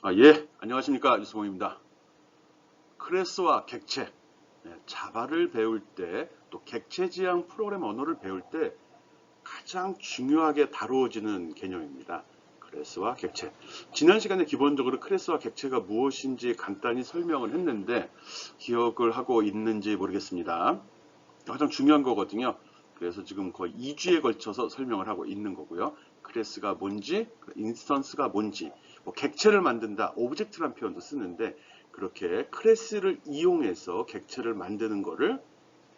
예, 안녕하십니까. 유승호입니다. 클래스와 객체, 자바를 배울 때, 또 객체 지향 프로그램 언어를 배울 때 가장 중요하게 다루어지는 개념입니다. 클래스와 객체. 지난 시간에 기본적으로 클래스와 객체가 무엇인지 간단히 설명을 했는데 기억을 하고 있는지 모르겠습니다. 가장 중요한 거거든요. 그래서 지금 거의 2주에 걸쳐서 설명을 하고 있는 거고요. 클래스가 뭔지, 인스턴스가 뭔지, 뭐 객체를 만든다, 오브젝트란 표현도 쓰는데 그렇게 클래스를 이용해서 객체를 만드는 거를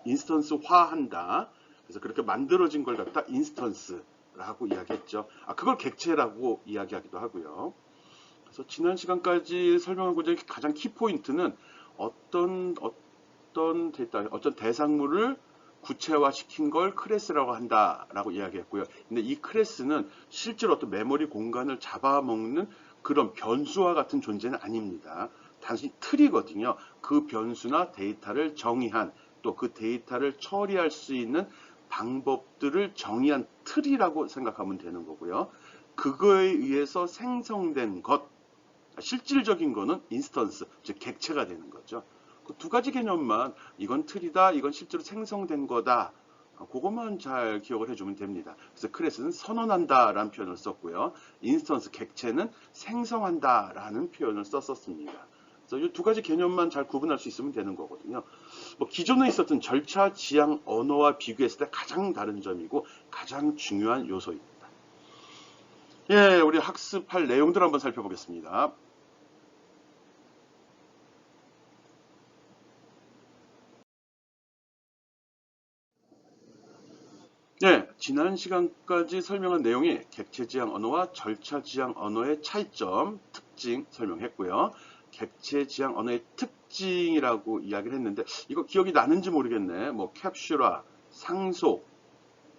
인스턴스화한다. 그래서 그렇게 만들어진 걸 갖다 인스턴스라고 이야기했죠. 그걸 객체라고 이야기하기도 하고요. 그래서 지난 시간까지 설명하고자 한 가장 키포인트는 어떤 대상물을 구체화시킨 걸 클래스라고 한다라고 이야기했고요. 근데 이 클래스는 실제로 어떤 메모리 공간을 잡아먹는 그런 변수와 같은 존재는 아닙니다. 단순히 틀이거든요. 그 변수나 데이터를 정의한 또 그 데이터를 처리할 수 있는 방법들을 정의한 틀이라고 생각하면 되는 거고요. 그거에 의해서 생성된 것, 실질적인 거는 인스턴스, 즉 객체가 되는 거죠. 그 두 가지 개념만 이건 틀이다, 이건 실제로 생성된 거다. 그것만 잘 기억을 해주면 됩니다. 그래서 클래스는 선언한다라는 표현을 썼고요. 인스턴스 객체는 생성한다라는 표현을 썼었습니다. 그래서 이 두 가지 개념만 잘 구분할 수 있으면 되는 거거든요. 뭐 기존에 있었던 절차 지향 언어와 비교했을 때 가장 다른 점이고 가장 중요한 요소입니다. 예, 우리 학습할 내용들 한번 살펴보겠습니다. 네, 지난 시간까지 설명한 내용이 객체 지향 언어와 절차 지향 언어의 차이점, 특징 설명했고요. 객체 지향 언어의 특징이라고 이야기를 했는데 이거 기억이 나는지 모르겠네. 뭐 캡슐화, 상속,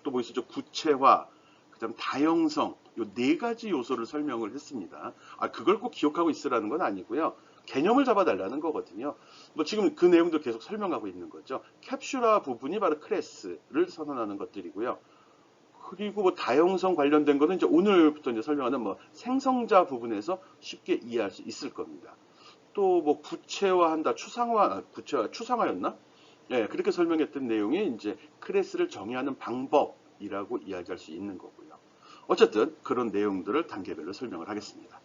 또 뭐 있었죠? 구체화, 그다음 다형성, 요 네 가지 요소를 설명을 했습니다. 그걸 꼭 기억하고 있으라는 건 아니고요. 개념을 잡아달라는 거거든요. 뭐 지금 그 내용도 계속 설명하고 있는 거죠. 캡슐화 부분이 바로 클래스를 선언하는 것들이고요. 그리고 뭐 다형성 관련된 거는 이제 오늘부터 이제 설명하는 뭐 생성자 부분에서 쉽게 이해할 수 있을 겁니다. 또 뭐 구체화한다, 추상화였나? 예, 그렇게 설명했던 내용이 이제 클래스를 정의하는 방법이라고 이야기할 수 있는 거고요. 어쨌든 그런 내용들을 단계별로 설명을 하겠습니다.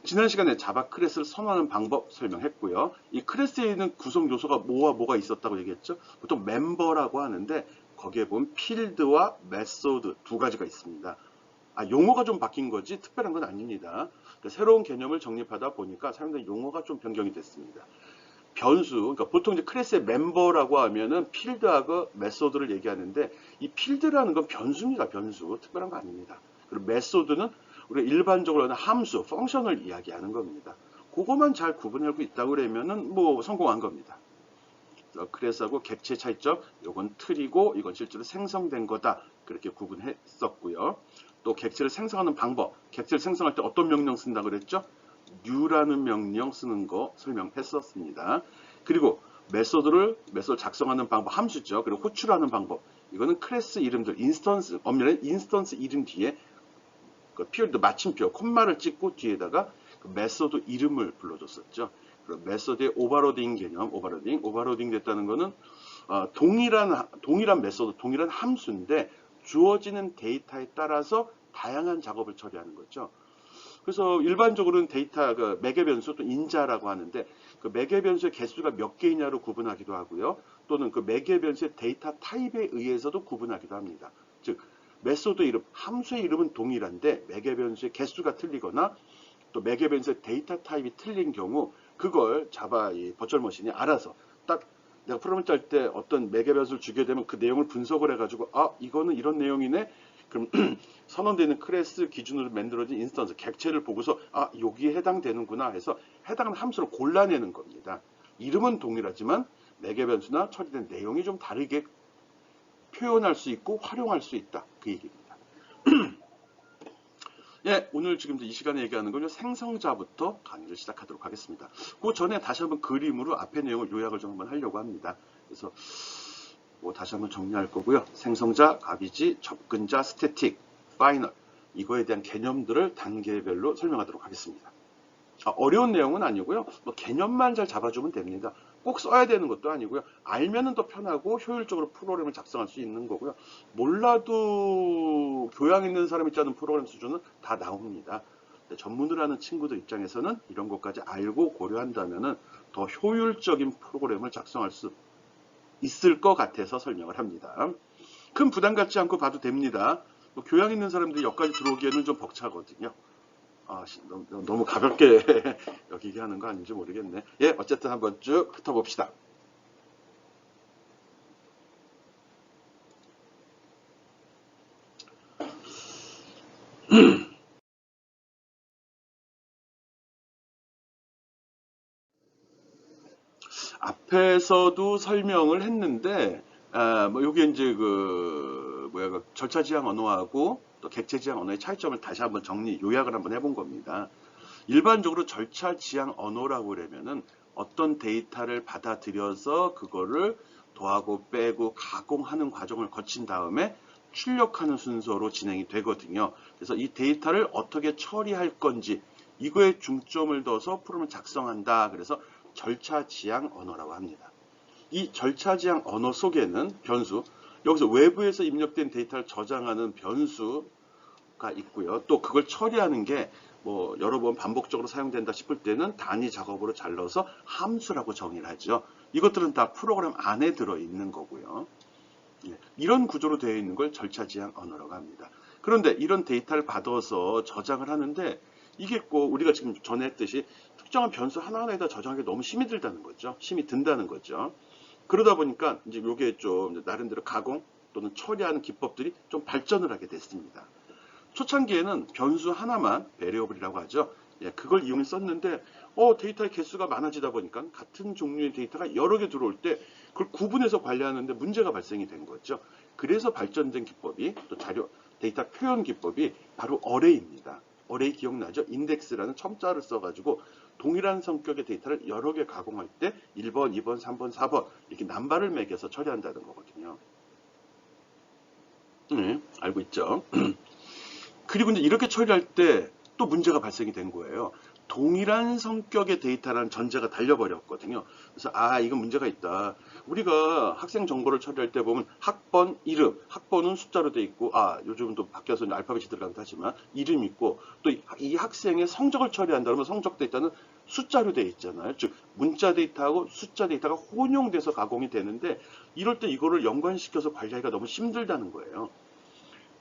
지난 시간에 자바 클래스를 선언하는 방법 설명했고요. 이 클래스에 있는 구성 요소가 뭐가 있었다고 얘기했죠? 보통 멤버라고 하는데 거기에 보면 필드와 메소드 두 가지가 있습니다. 용어가 좀 바뀐 거지 특별한 건 아닙니다. 그러니까 새로운 개념을 정립하다 보니까 사용된 용어가 좀 변경이 됐습니다. 변수, 그러니까 보통 이제 클래스의 멤버라고 하면은 필드하고 메소드를 얘기하는데 이 필드라는 건 변수입니다. 변수. 특별한 거 아닙니다. 그리고 메소드는 우리가 일반적으로 하는 함수, 펑션을 이야기하는 겁니다. 그것만 잘 구분하고 있다고 그러면은 뭐 성공한 겁니다. 클래스하고 객체 차이점, 이건 틀이고 이건 실제로 생성된 거다. 그렇게 구분했었고요. 또 객체를 생성하는 방법, 객체를 생성할 때 어떤 명령 쓴다 그랬죠? new라는 명령 쓰는 거 설명했었습니다. 그리고 메소드 작성하는 방법, 함수죠. 그리고 호출하는 방법. 이거는 클래스 이름들, 인스턴스, 엄연히 인스턴스 이름 뒤에 그 피어드 마침표, 콤마를 찍고 뒤에다가 그 메소드 이름을 불러줬었죠. 그리고 메소드의 오버로딩 개념, 오버로딩 됐다는 거는 동일한 메소드, 동일한 함수인데 주어지는 데이터에 따라서 다양한 작업을 처리하는 거죠. 그래서 일반적으로는 데이터 그 매개 변수 또 인자라고 하는데 그 매개 변수의 개수가 몇 개이냐로 구분하기도 하고요. 또는 그 매개 변수의 데이터 타입에 의해서도 구분하기도 합니다. 즉 메소드 이름, 함수의 이름은 동일한데 매개 변수의 개수가 틀리거나 또 매개 변수의 데이터 타입이 틀린 경우 그걸 자바 이 버추얼 머신이 알아서 딱 내가 프로그램 짤 때 어떤 매개 변수를 주게 되면 그 내용을 분석을 해가지고 이거는 이런 내용이네. 그럼 선언되는 클래스 기준으로 만들어진 인스턴스 객체를 보고서 여기에 해당되는구나 해서 해당하는 함수를 골라내는 겁니다. 이름은 동일하지만 매개 변수나 처리된 내용이 좀 다르게 표현할 수 있고 활용할 수 있다. 그 얘기입니다. 예, 오늘 지금 이 시간에 얘기하는 건 생성자부터 강의를 시작하도록 하겠습니다. 그 전에 다시 한번 그림으로 앞의 내용을 요약을 좀 한번 하려고 합니다. 그래서 뭐 다시 한번 정리할 거고요. 생성자, 가비지, 접근자, 스태틱, 파이널 이거에 대한 개념들을 단계별로 설명하도록 하겠습니다. 어려운 내용은 아니고요. 뭐 개념만 잘 잡아주면 됩니다. 꼭 써야 되는 것도 아니고요. 알면은 더 편하고 효율적으로 프로그램을 작성할 수 있는 거고요. 몰라도 교양 있는 사람이 짜는 프로그램 수준은 다 나옵니다. 전문을 하는 친구들 입장에서는 이런 것까지 알고 고려한다면은 더 효율적인 프로그램을 작성할 수 있을 것 같아서 설명을 합니다. 큰 부담 갖지 않고 봐도 됩니다. 뭐 교양 있는 사람들이 여기까지 들어오기에는 좀 벅차거든요. 너무 가볍게 여기게 하는 거 아닌지 모르겠네. 예, 어쨌든 한번 쭉 훑어봅시다. 앞에서도 설명을 했는데, 뭐 요게 이제 그 절차지향 언어하고 또 객체지향 언어의 차이점을 다시 한번 요약을 한번 해본 겁니다. 일반적으로 절차지향 언어라고 그러면은 어떤 데이터를 받아들여서 그거를 더하고 빼고 가공하는 과정을 거친 다음에 출력하는 순서로 진행이 되거든요. 그래서 이 데이터를 어떻게 처리할 건지 이거에 중점을 둬서 프로그램을 작성한다. 그래서 절차지향 언어라고 합니다. 이 절차지향 언어 속에는 변수, 여기서 외부에서 입력된 데이터를 저장하는 변수가 있고요. 또 그걸 처리하는 게 뭐 여러 번 반복적으로 사용된다 싶을 때는 단위 작업으로 잘 넣어서 함수라고 정의를 하죠. 이것들은 다 프로그램 안에 들어있는 거고요. 이런 구조로 되어 있는 걸 절차지향 언어라고 합니다. 그런데 이런 데이터를 받아서 저장을 하는데 이게 꼭 우리가 지금 전에 했듯이 특정한 변수 하나하나에다 저장하기 너무 힘이 들다는 거죠. 힘이 든다는 거죠. 그러다 보니까 이제 요게 좀 나름대로 가공 또는 처리하는 기법들이 좀 발전을 하게 됐습니다. 초창기에는 변수 하나만 베리어블이라고 하죠. 예, 그걸 이용해 썼는데 데이터의 개수가 많아지다 보니까 같은 종류의 데이터가 여러 개 들어올 때 그걸 구분해서 관리하는데 문제가 발생이 된 거죠. 그래서 발전된 기법이 또 데이터 표현 기법이 바로 어레이입니다. 어레이 기억나죠? 인덱스라는 첨자를 써가지고 동일한 성격의 데이터를 여러 개 가공할 때 1번, 2번, 3번, 4번 이렇게 남발을 매겨서 처리한다는 거거든요. 네, 알고 있죠? 그리고 이제 이렇게 처리할 때 또 문제가 발생이 된 거예요. 동일한 성격의 데이터라는 전제가 달려버렸거든요. 그래서 이건 문제가 있다. 우리가 학생 정보를 처리할 때 보면 학번, 이름, 학번은 숫자로 돼 있고 요즘은 또 바뀌어서 알파벳이 들어가기도 하지만 이름 있고 또 이 학생의 성적을 처리한다 그러면 성적 데이터는 숫자로 돼 있잖아요. 즉 문자 데이터하고 숫자 데이터가 혼용돼서 가공이 되는데 이럴 때 이거를 연관시켜서 관리하기가 너무 힘들다는 거예요.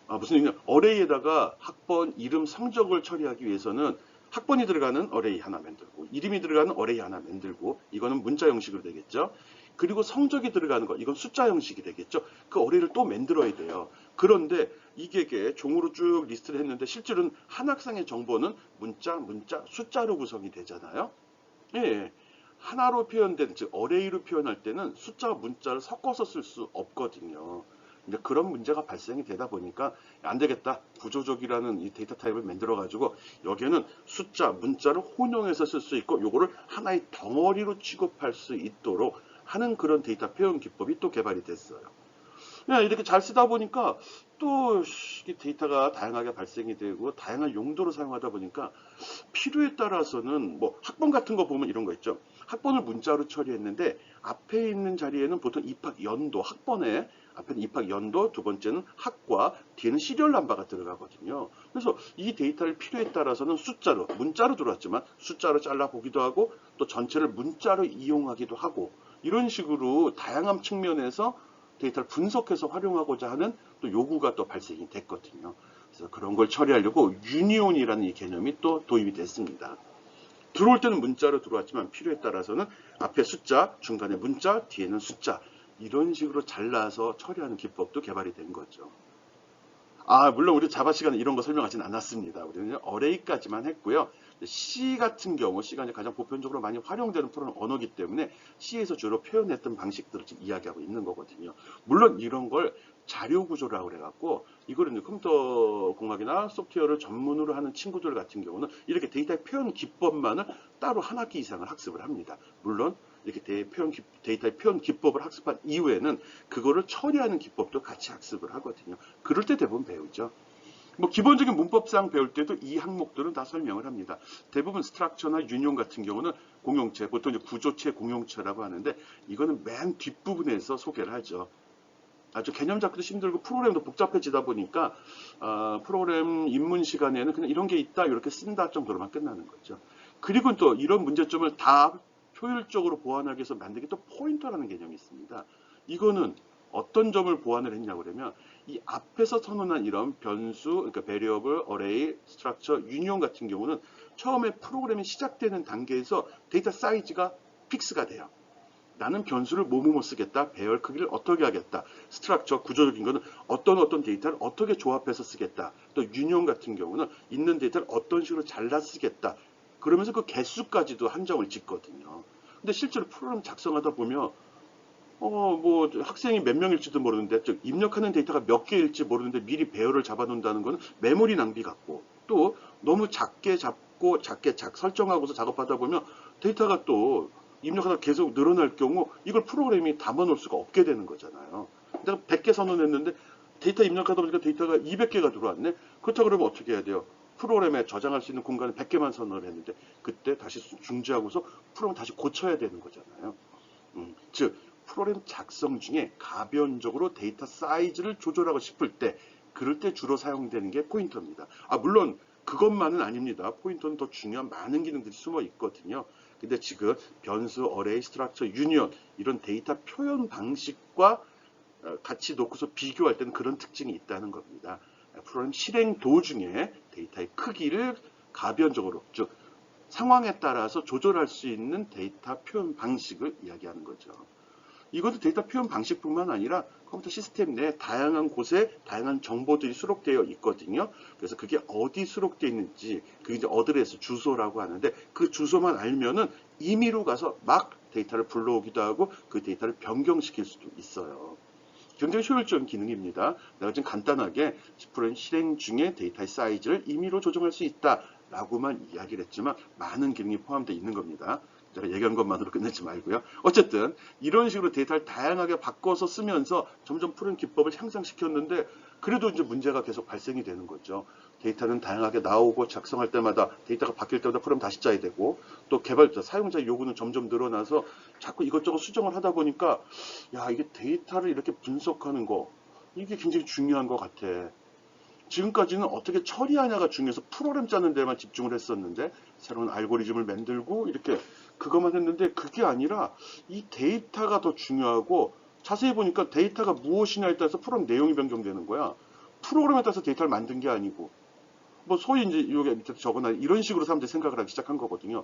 무슨 얘기냐? 어레이에다가 학번, 이름, 성적을 처리하기 위해서는 학번이 들어가는 어레이 하나 만들고, 이름이 들어가는 어레이 하나 만들고, 이거는 문자 형식으로 되겠죠. 그리고 성적이 들어가는 거, 이건 숫자 형식이 되겠죠. 그 어레이를 또 만들어야 돼요. 그런데 이게 종으로 쭉 리스트를 했는데 실제로는 한 학생의 정보는 문자, 숫자로 구성이 되잖아요. 예. 하나로 표현된, 즉 어레이로 표현할 때는 숫자와 문자를 섞어서 쓸 수 없거든요. 근데 그런 문제가 발생이 되다 보니까 안 되겠다. 구조적이라는 이 데이터 타입을 만들어 가지고 여기에는 숫자, 문자를 혼용해서 쓸 수 있고 요거를 하나의 덩어리로 취급할 수 있도록 하는 그런 데이터 표현 기법이 또 개발이 됐어요. 이렇게 잘 쓰다 보니까 또 데이터가 다양하게 발생이 되고 다양한 용도로 사용하다 보니까 필요에 따라서는 뭐 학번 같은 거 보면 이런 거 있죠. 학번을 문자로 처리했는데 앞에 있는 자리에는 보통 입학 연도, 학번에 앞에는 입학 연도, 두 번째는 학과, 뒤에는 시리얼 넘버가 들어가거든요. 그래서 이 데이터를 필요에 따라서는 숫자로, 문자로 들어왔지만 숫자로 잘라보기도 하고 또 전체를 문자로 이용하기도 하고 이런 식으로 다양한 측면에서 데이터를 분석해서 활용하고자 하는 또 요구가 또 발생이 됐거든요. 그래서 그런 걸 처리하려고 유니온이라는 이 개념이 또 도입이 됐습니다. 들어올 때는 문자로 들어왔지만 필요에 따라서는 앞에 숫자, 중간에 문자, 뒤에는 숫자 이런 식으로 잘라서 처리하는 기법도 개발이 된 거죠. 물론 우리 자바 시간에 이런 거 설명하진 않았습니다. 우리는 어레이까지만 했고요. C 같은 경우, C가 이제 가장 보편적으로 많이 활용되는 프로그램 언어이기 때문에 C에서 주로 표현했던 방식들을 지금 이야기하고 있는 거거든요. 물론 이런 걸 자료 구조라고 그래갖고 이거를 이제 컴퓨터 공학이나 소프트웨어를 전문으로 하는 친구들 같은 경우는 이렇게 데이터의 표현 기법만을 따로 한 학기 이상을 학습을 합니다. 물론 이렇게 데이터의 표현 기법을 학습한 이후에는 그거를 처리하는 기법도 같이 학습을 하거든요. 그럴 때 대부분 배우죠. 뭐 기본적인 문법상 배울 때도 이 항목들은 다 설명을 합니다. 대부분 스트럭처나 유니온 같은 경우는 공용체, 보통 이제 구조체 공용체라고 하는데 이거는 맨 뒷부분에서 소개를 하죠. 아주 개념 잡기도 힘들고 프로그램도 복잡해지다 보니까 프로그램 입문 시간에는 그냥 이런 게 있다 이렇게 쓴다 정도로만 끝나는 거죠. 그리고 또 이런 문제점을 다 효율적으로 보완하기 위해서 만든 게 또 포인터라는 개념이 있습니다. 이거는 어떤 점을 보완을 했냐고 그러면 이 앞에서 선언한 이런 변수, 그러니까 variable, array, structure, union 같은 경우는 처음에 프로그램이 시작되는 단계에서 데이터 사이즈가 픽스가 돼요. 나는 변수를 뭐뭐뭐 쓰겠다. 배열 크기를 어떻게 하겠다. 스트럭처 구조적인 거는 어떤 데이터를 어떻게 조합해서 쓰겠다. 또 유니온 같은 경우는 있는 데이터를 어떤 식으로 잘라 쓰겠다. 그러면서 그 개수까지도 한정을 짓거든요. 근데 실제로 프로그램 작성하다 보면 뭐 학생이 몇 명일지도 모르는데 즉 입력하는 데이터가 몇 개일지 모르는데 미리 배열을 잡아놓는다는 것은 메모리 낭비 같고 또 너무 작게 잡고 작게 설정하고서 작업하다 보면 데이터가 또 입력하다 계속 늘어날 경우 이걸 프로그램이 담아놓을 수가 없게 되는 거잖아요. 내가 100개 선언했는데 데이터 입력하다 보니까 데이터가 200개가 들어왔네. 그렇다고 그러면 어떻게 해야 돼요? 프로그램에 저장할 수 있는 공간을 100개만 선언을 했는데 그때 다시 중지하고서 프로그램 다시 고쳐야 되는 거잖아요. 즉 프로그램 작성 중에 가변적으로 데이터 사이즈를 조절하고 싶을 때 그럴 때 주로 사용되는 게 포인터입니다. 물론 그것만은 아닙니다. 포인터는 더 중요한 많은 기능들이 숨어 있거든요. 근데 지금 변수, 어레이, 스트럭처, 유니온 이런 데이터 표현 방식과 같이 놓고서 비교할 때는 그런 특징이 있다는 겁니다. 프로그램 실행 도중에 데이터의 크기를 가변적으로 즉 상황에 따라서 조절할 수 있는 데이터 표현 방식을 이야기하는 거죠. 이것도 데이터 표현 방식뿐만 아니라 컴퓨터 시스템 내 다양한 곳에 다양한 정보들이 수록되어 있거든요. 그래서 그게 어디 수록되어 있는지 그게 이제 어드레스 주소라고 하는데 그 주소만 알면은 임의로 가서 막 데이터를 불러오기도 하고 그 데이터를 변경시킬 수도 있어요. 굉장히 효율적인 기능입니다. 내가 지금 간단하게 프로그램 실행 중에 데이터의 사이즈를 임의로 조정할 수 있다라고만 이야기를 했지만 많은 기능이 포함되어 있는 겁니다. 제가 얘기한 것만으로 끝내지 말고요. 어쨌든 이런 식으로 데이터를 다양하게 바꿔서 쓰면서 점점 프로그램 기법을 향상시켰는데 그래도 이제 문제가 계속 발생이 되는 거죠. 데이터는 다양하게 나오고 작성할 때마다 데이터가 바뀔 때마다 프로그램 다시 짜야 되고 또 개발자, 사용자 요구는 점점 늘어나서 자꾸 이것저것 수정을 하다 보니까 야 이게 데이터를 이렇게 분석하는 거 이게 굉장히 중요한 것 같아. 지금까지는 어떻게 처리하냐가 중요해서 프로그램 짜는 데만 집중을 했었는데 새로운 알고리즘을 만들고 이렇게 그것만 했는데 그게 아니라 이 데이터가 더 중요하고 자세히 보니까 데이터가 무엇이냐에 따라서 프로그램 내용이 변경되는 거야. 프로그램에 따라서 데이터를 만든 게 아니고 뭐 소위 이제 여기 밑에 적어놔 이런 식으로 사람들이 생각을 하기 시작한 거거든요.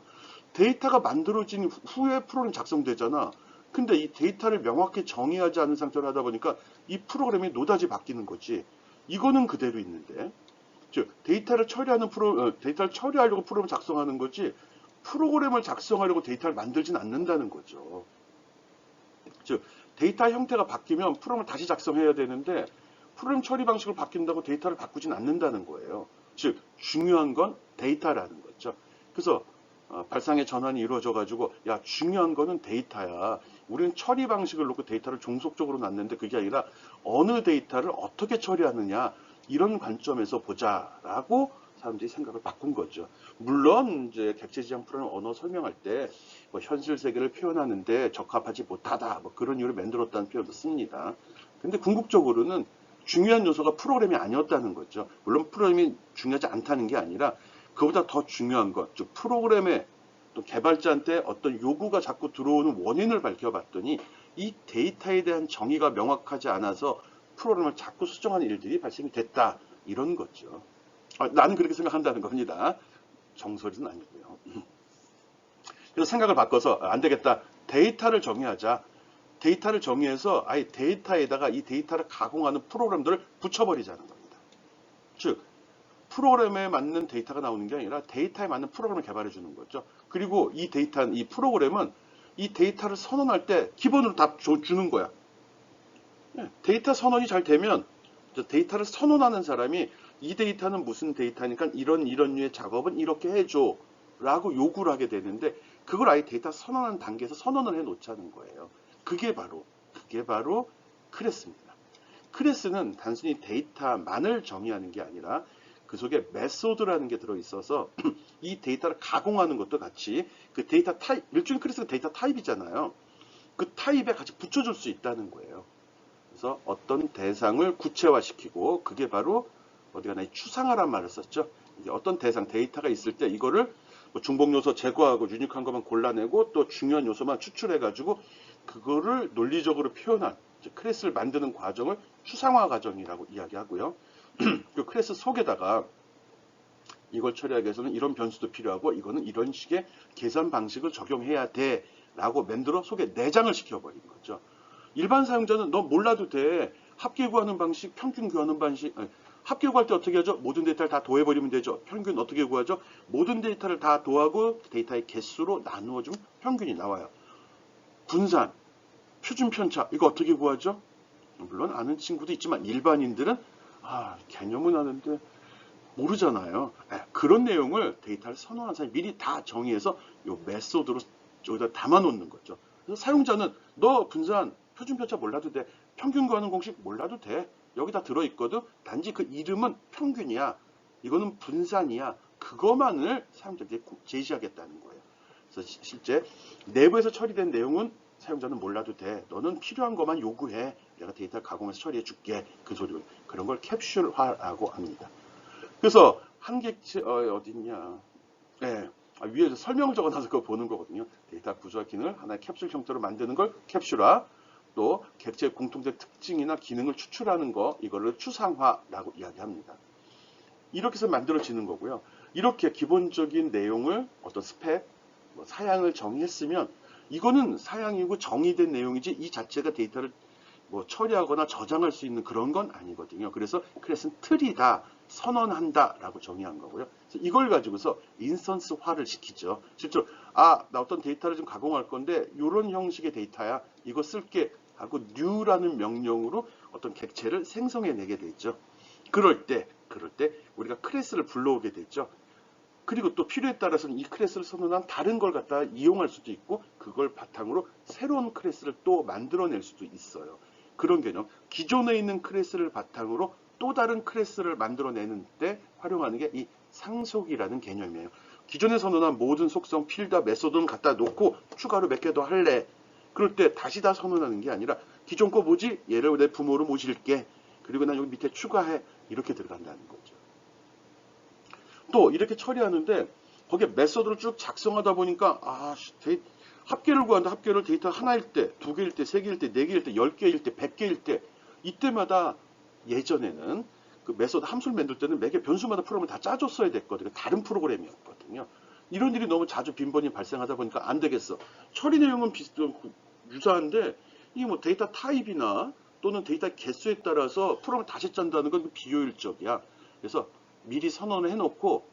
데이터가 만들어진 후에 프로그램 작성되잖아. 근데 이 데이터를 명확히 정의하지 않은 상태로 하다 보니까 이 프로그램이 노다지 바뀌는 거지. 이거는 그대로 있는데, 즉 데이터를 데이터를 처리하려고 프로그램을 작성하는 거지 프로그램을 작성하려고 데이터를 만들진 않는다는 거죠. 즉 데이터 형태가 바뀌면 프로그램을 다시 작성해야 되는데 프로그램 처리 방식을 바뀐다고 데이터를 바꾸진 않는다는 거예요. 즉 중요한 건 데이터라는 거죠. 그래서 발상의 전환이 이루어져 가지고 야 중요한 거는 데이터야. 우리는 처리 방식을 놓고 데이터를 종속적으로 놨는데 그게 아니라 어느 데이터를 어떻게 처리하느냐 이런 관점에서 보자라고 사람들이 생각을 바꾼 거죠. 물론 이제 객체지향 프로그램 언어 설명할 때 뭐 현실 세계를 표현하는데 적합하지 못하다 뭐 그런 이유를 만들었다는 표현도 씁니다. 근데 궁극적으로는 중요한 요소가 프로그램이 아니었다는 거죠. 물론 프로그램이 중요하지 않다는 게 아니라 그보다 더 중요한 것, 즉 프로그램의 또 개발자한테 어떤 요구가 자꾸 들어오는 원인을 밝혀봤더니 이 데이터에 대한 정의가 명확하지 않아서 프로그램을 자꾸 수정하는 일들이 발생이 됐다. 이런 거죠. 나는 그렇게 생각한다는 겁니다. 정설은 아니고요. 그래서 생각을 바꿔서 안 되겠다. 데이터를 정의하자. 데이터를 정의해서 아예 데이터에다가 이 데이터를 가공하는 프로그램들을 붙여버리자는 겁니다. 즉 프로그램에 맞는 데이터가 나오는 게 아니라 데이터에 맞는 프로그램을 개발해 주는 거죠. 그리고 이 프로그램은 이 데이터를 선언할 때 기본으로 다 주는 거야. 데이터 선언이 잘 되면 데이터를 선언하는 사람이 이 데이터는 무슨 데이터니까 이런 류의 작업은 이렇게 해줘 라고 요구를 하게 되는데 그걸 아예 데이터 선언하는 단계에서 선언을 해 놓자는 거예요. 그게 바로 클래스입니다. 클래스는 단순히 데이터만을 정의하는 게 아니라 그 속에 메소드라는 게 들어있어서 이 데이터를 가공하는 것도 같이 그 데이터 타입, 일종의 클래스가 데이터 타입이잖아요. 그 타입에 같이 붙여줄 수 있다는 거예요. 그래서 어떤 대상을 구체화시키고 그게 바로 어디가 나 추상화란 말을 썼죠. 이제 어떤 대상 데이터가 있을 때 이거를 뭐 중복 요소 제거하고 유니크한 것만 골라내고 또 중요한 요소만 추출해가지고 그거를 논리적으로 표현한 클래스를 만드는 과정을 추상화 과정이라고 이야기하고요. 그 클래스 속에다가 이걸 처리하기 위해서는 이런 변수도 필요하고 이거는 이런 식의 계산 방식을 적용해야 돼 라고 만들어 속에 내장을 시켜버린 거죠. 일반 사용자는 너 몰라도 돼. 합계 구하는 방식, 평균 구하는 방식. 합계 구할 때 어떻게 하죠? 모든 데이터를 다 더해버리면 되죠. 평균 어떻게 구하죠? 모든 데이터를 다 더하고 데이터의 개수로 나누어주면 평균이 나와요. 분산, 표준 편차 이거 어떻게 구하죠? 물론 아는 친구도 있지만 일반인들은 개념은 아는데 모르잖아요. 그런 내용을 데이터를 선호하는 사람이 미리 다 정의해서 요 메소드로 여기다 담아 놓는 거죠. 그래서 사용자는 너 분산, 표준 편차 몰라도 돼. 평균 구하는 공식 몰라도 돼. 여기 다 들어있거든. 단지 그 이름은 평균이야. 이거는 분산이야. 그것만을 사용자에게 제시하겠다는 거예요. 그래서 실제 내부에서 처리된 내용은 사용자는 몰라도 돼. 너는 필요한 것만 요구해. 내가 데이터 가공해서 처리해 줄게. 그 소리를. 그런 걸 캡슐화라고 합니다. 그래서 한 객체 어딨냐? 네, 위에 설명을 적어놔서 그거 보는 거거든요. 데이터 구조와 기능을 하나의 캡슐 형태로 만드는 걸 캡슐화, 또 객체의 공통된 특징이나 기능을 추출하는 거 이거를 추상화라고 이야기합니다. 이렇게 해서 만들어지는 거고요. 이렇게 기본적인 내용을 어떤 스펙, 뭐 사양을 정의했으면 이거는 사양이고 정의된 내용이지 이 자체가 데이터를 뭐 처리하거나 저장할 수 있는 그런 건 아니거든요. 그래서 클래스는 틀이다, 선언한다 라고 정의한 거고요. 그래서 이걸 가지고서 인스턴스화를 시키죠. 실제로 나 어떤 데이터를 좀 가공할 건데 이런 형식의 데이터야. 이거 쓸게 하고 new라는 명령으로 어떤 객체를 생성해내게 되죠. 그럴 때 우리가 클래스를 불러오게 되죠. 그리고 또 필요에 따라서는 이 클래스를 선언한 다른 걸 갖다 이용할 수도 있고 그걸 바탕으로 새로운 클래스를 또 만들어낼 수도 있어요. 그런 개념. 기존에 있는 클래스를 바탕으로 또 다른 클래스를 만들어내는 때 활용하는 게 이 상속이라는 개념이에요. 기존에 선언한 모든 속성, 필드, 메소드는 갖다 놓고 추가로 몇 개 더 할래. 그럴 때 다시 다 선언하는 게 아니라 기존 거 뭐지? 얘를 내 부모로 모실게. 그리고 난 여기 밑에 추가해. 이렇게 들어간다는 거죠. 또 이렇게 처리하는데 거기에 메소드를 쭉 작성하다 보니까 합계를 구한다. 합계를 데이터 하나일 때, 두 개일 때, 세 개일 때, 네 개일 때, 10개일 때, 100개일 때 이때마다 예전에는 그 메소드 함수를 만들 때는 매개 변수마다 프로그램을 다 짜줬어야 됐거든요. 다른 프로그램이었거든요. 이런 일이 너무 자주 빈번히 발생하다 보니까 안 되겠어. 처리 내용은 유사한데 이게 뭐 데이터 타입이나 또는 데이터 개수에 따라서 프로그램을 다시 짠다는 건 비효율적이야. 그래서 미리 선언을 해놓고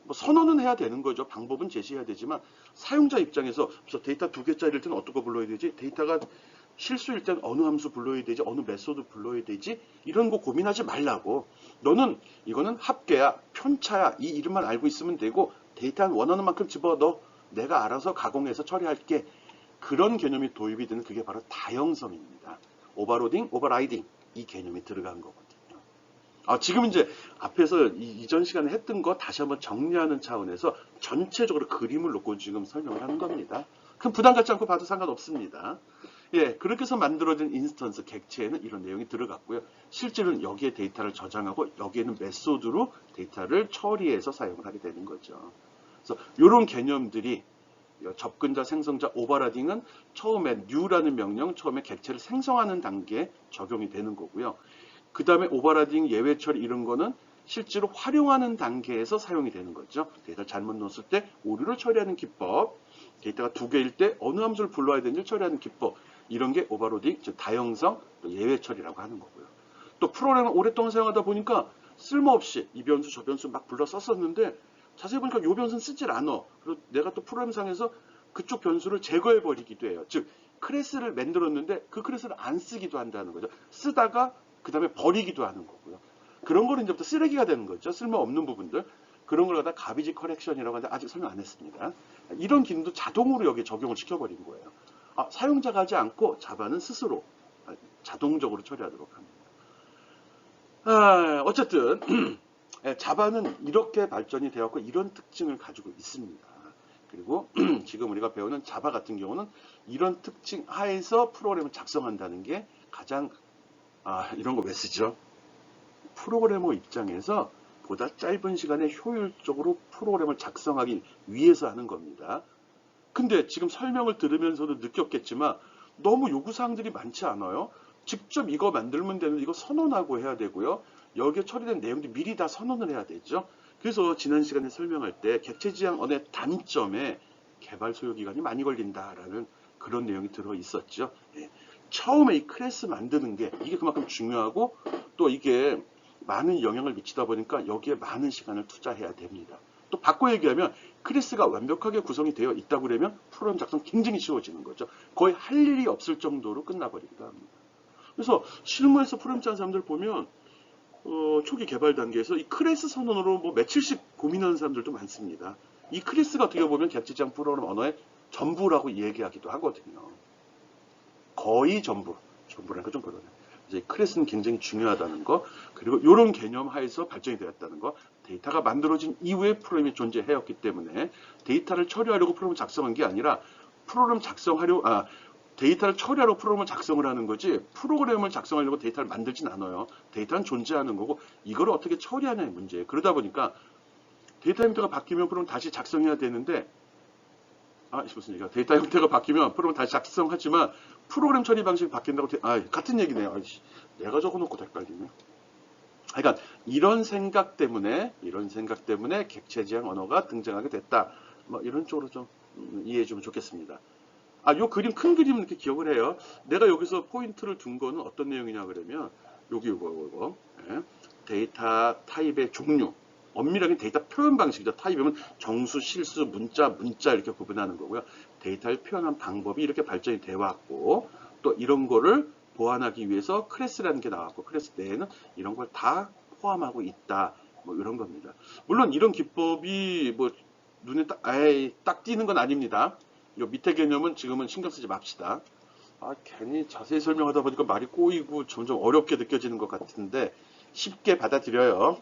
뭐 선언은 해야 되는 거죠. 방법은 제시해야 되지만 사용자 입장에서 데이터 2개짜리일 때는 어떤 거 불러야 되지? 데이터가 실수일 때는 어느 함수 불러야 되지? 어느 메소드 불러야 되지? 이런 거 고민하지 말라고. 너는 이거는 합계야, 편차야. 이 이름만 알고 있으면 되고 데이터 원하는 만큼 집어넣어. 내가 알아서 가공해서 처리할게. 그런 개념이 도입이 되는 그게 바로 다형성입니다. 오버로딩, 오버라이딩 이 개념이 들어간 거거든요. 지금 이제 앞에서 이전 시간에 했던 거 다시 한번 정리하는 차원에서 전체적으로 그림을 놓고 지금 설명을 하는 겁니다. 그럼 부담 갖지 않고 봐도 상관없습니다. 예, 그렇게 해서 만들어진 인스턴스 객체에는 이런 내용이 들어갔고요. 실제로는 여기에 데이터를 저장하고 여기에는 메소드로 데이터를 처리해서 사용을 하게 되는 거죠. 그래서 이런 개념들이 접근자, 생성자, 오버라딩은 처음에 new라는 명령, 처음에 객체를 생성하는 단계에 적용이 되는 거고요. 그 다음에 오버라딩, 예외 처리 이런 거는 실제로 활용하는 단계에서 사용이 되는 거죠. 데이터를 잘못 넣었을 때 오류를 처리하는 기법, 데이터가 2개일 때 어느 함수를 불러야 되는지 처리하는 기법, 이런 게 오버로딩, 즉 다형성, 예외 처리라고 하는 거고요. 또 프로그램을 오랫동안 사용하다 보니까 쓸모없이 이 변수 저 변수 막 불러 썼었는데 자세히 보니까 이 변수는 쓰질 않아. 그리고 내가 또 프로그램상에서 그쪽 변수를 제거해 버리기도 해요. 즉 클래스를 만들었는데 그 클래스를 안 쓰기도 한다는 거죠. 쓰다가 그 다음에 버리기도 하는 거고요. 그런 거는 이제부터 쓰레기가 되는 거죠. 쓸모없는 부분들. 그런 걸 갖다 가비지 커렉션이라고 하는데 아직 설명 안 했습니다. 이런 기능도 자동으로 여기에 적용을 시켜버린 거예요. 사용자가 하지 않고 자바는 스스로 자동적으로 처리하도록 합니다. 어쨌든 예, 자바는 이렇게 발전이 되었고 이런 특징을 가지고 있습니다. 그리고 지금 우리가 배우는 자바 같은 경우는 이런 특징 하에서 프로그램을 작성한다는 게 가장 이런 거 왜 쓰죠? 프로그래머 입장에서 보다 짧은 시간에 효율적으로 프로그램을 작성하기 위해서 하는 겁니다. 근데 지금 설명을 들으면서도 느꼈겠지만 너무 요구사항들이 많지 않아요? 직접 이거 만들면 되는데 이거 선언하고 해야 되고요. 여기에 처리된 내용도 미리 다 선언을 해야 되죠. 그래서 지난 시간에 설명할 때 객체지향 언어의 단점에 개발 소요 기간이 많이 걸린다라는 그런 내용이 들어 있었죠. 예. 처음에 이 클래스 만드는 게 이게 그만큼 중요하고 또 이게 많은 영향을 미치다 보니까 여기에 많은 시간을 투자해야 됩니다. 또 바꿔 얘기하면 클래스가 완벽하게 구성이 되어 있다고 그러면 프로그램 작성 굉장히 쉬워지는 거죠. 거의 할 일이 없을 정도로 끝나버리기도 합니다. 그래서 실무에서 프로그램 짜는 사람들 보면 초기 개발 단계에서 이 클래스 선언으로 뭐 며칠씩 고민하는 사람들도 많습니다. 이 클래스가 어떻게 보면 객체지향 프로그램 언어의 전부라고 얘기하기도 하거든요. 거의 전부라는 건 좀 그러네. 이제 클래스는 굉장히 중요하다는 거, 그리고 이런 개념 하에서 발전이 되었다는 거, 데이터가 만들어진 이후에 프로그램이 존재해왔기 때문에 데이터를 처리하려고 프로그램을 작성한 게 아니라 프로그램 데이터를 처리하려고 프로그램을 작성을 하는 거지 프로그램을 작성하려고 데이터를 만들진 않아요. 데이터는 존재하는 거고 이걸 어떻게 처리하냐의 문제예요. 그러다 보니까 데이터 형태가 바뀌면 프로그램 다시 작성해야 되는데 무슨 얘기야? 데이터 형태가 바뀌면 프로그램 다시 작성하지만 프로그램 처리 방식이 바뀐다고 같은 얘기네요. 내가 적어놓고 헷갈리네. 그러니까 이런 생각 때문에 객체지향 언어가 등장하게 됐다. 뭐 이런 쪽으로 좀 이해해 주면 좋겠습니다. 요 그림, 큰 그림은 이렇게 기억을 해요. 내가 여기서 포인트를 둔 거는 어떤 내용이냐 그러면, 여기 이거. 예. 데이터 타입의 종류. 엄밀하게 데이터 표현 방식이죠. 타입이면 정수, 실수, 문자 이렇게 구분하는 거고요. 데이터를 표현한 방법이 이렇게 발전이 되어 왔고, 또 이런 거를 보완하기 위해서 클래스라는 게 나왔고, 클래스 내에는 이런 걸 다 포함하고 있다. 뭐 이런 겁니다. 물론 이런 기법이 뭐 눈에 딱 띄는 건 아닙니다. 요 밑에 개념은 지금은 신경 쓰지 맙시다. 괜히 자세히 설명하다 보니까 말이 꼬이고 점점 어렵게 느껴지는 것 같은데 쉽게 받아들여요.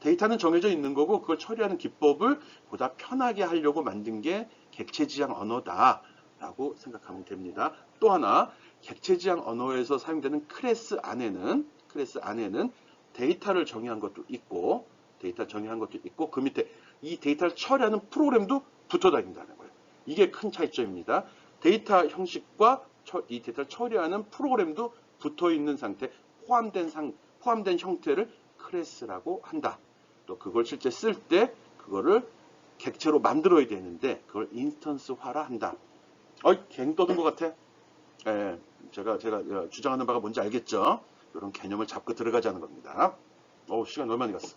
데이터는 정해져 있는 거고 그걸 처리하는 기법을 보다 편하게 하려고 만든 게 객체지향 언어다라고 생각하면 됩니다. 또 하나, 객체지향 언어에서 사용되는 클래스 안에는 데이터를 정의한 것도 있고 그 밑에 이 데이터를 처리하는 프로그램도 붙어 다닌다는 거예요. 이게 큰 차이점입니다. 데이터 형식과 이 데이터를 처리하는 프로그램도 붙어 있는 상태, 포함된 형태를 클래스라고 한다. 또 그걸 실제 쓸 때 그거를 객체로 만들어야 되는데 그걸 인스턴스화라 한다. 갱 떠든 것 같아. 제가 주장하는 바가 뭔지 알겠죠? 이런 개념을 잡고 들어가자는 겁니다. 시간 너무 많이 갔어.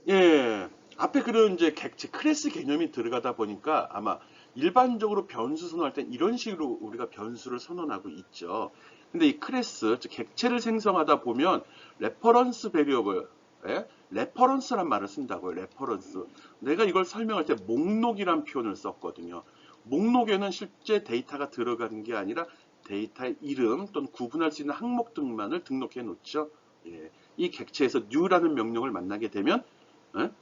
예, 앞에 그런 이제 객체 클래스 개념이 들어가다 보니까 아마 일반적으로 변수 선언할 땐 이런 식으로 우리가 변수를 선언하고 있죠. 근데 이 클래스, 즉 객체를 생성하다 보면 레퍼런스 베리어블, 레퍼런스란 말을 쓴다고요. 레퍼런스. 내가 이걸 설명할 때 목록이란 표현을 썼거든요. 목록에는 실제 데이터가 들어가는 게 아니라 데이터의 이름 또는 구분할 수 있는 항목 등만을 등록해 놓죠. 예, 이 객체에서 new라는 명령을 만나게 되면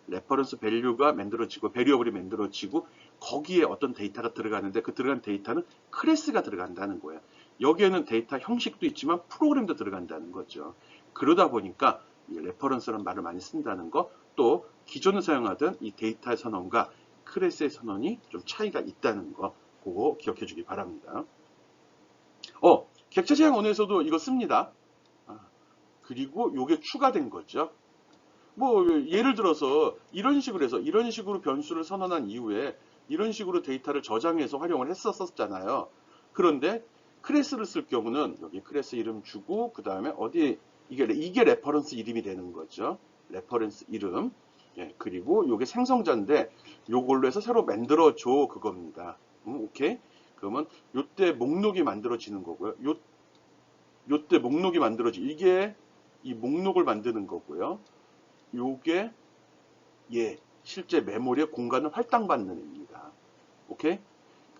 레퍼런스 밸류가 만들어지고 베리어블이 만들어지고 거기에 어떤 데이터가 들어가는데 그 들어간 데이터는 클래스가 들어간다는 거예요. 여기에는 데이터 형식도 있지만 프로그램도 들어간다는 거죠. 그러다 보니까 이 레퍼런스라는 말을 많이 쓴다는 거, 또 기존에 사용하던 이 데이터의 선언과 클래스의 선언이 좀 차이가 있다는 거, 그거 기억해 주기 바랍니다. 객체 제한 언어에서도 이거 씁니다. 그리고 이게 추가된 거죠. 뭐 예를 들어서 이런 식으로 변수를 선언한 이후에 이런 식으로 데이터를 저장해서 활용을 했었잖아요. 그런데 클래스를 쓸 경우는 여기 클래스 이름 주고 그 다음에 어디 이게 레퍼런스 이름이 되는 거죠. 레퍼런스 이름. 예, 그리고 이게 생성자인데 요걸로 해서 새로 만들어줘 그겁니다. 오케이? 그러면 요때 목록이 만들어지는 거고요. 요때 목록이 이게 이 목록을 만드는 거고요. 요게 실제 메모리의 공간을 할당받는 입니다. 오케이?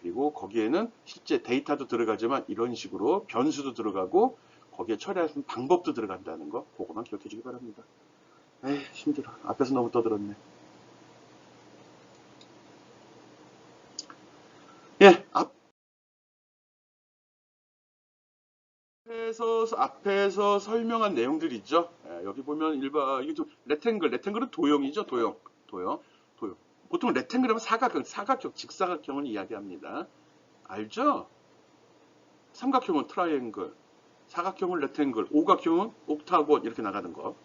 그리고 거기에는 실제 데이터도 들어가지만 이런 식으로 변수도 들어가고 거기에 처리하는 방법도 들어간다는 거, 그거만 기억해 주기 바랍니다. 에이, 힘들어. 앞에서 너무 떠들었네. 예, 앞에서 설명한 내용들 있죠. 예, 여기 보면 이게 좀 레탱글은 도형이죠. 도형. 보통 레탱글은 사각형, 직사각형을 이야기합니다. 알죠? 삼각형은 트라이앵글, 사각형은 레탱글, 오각형은 옥타곤 이렇게 나가는 거.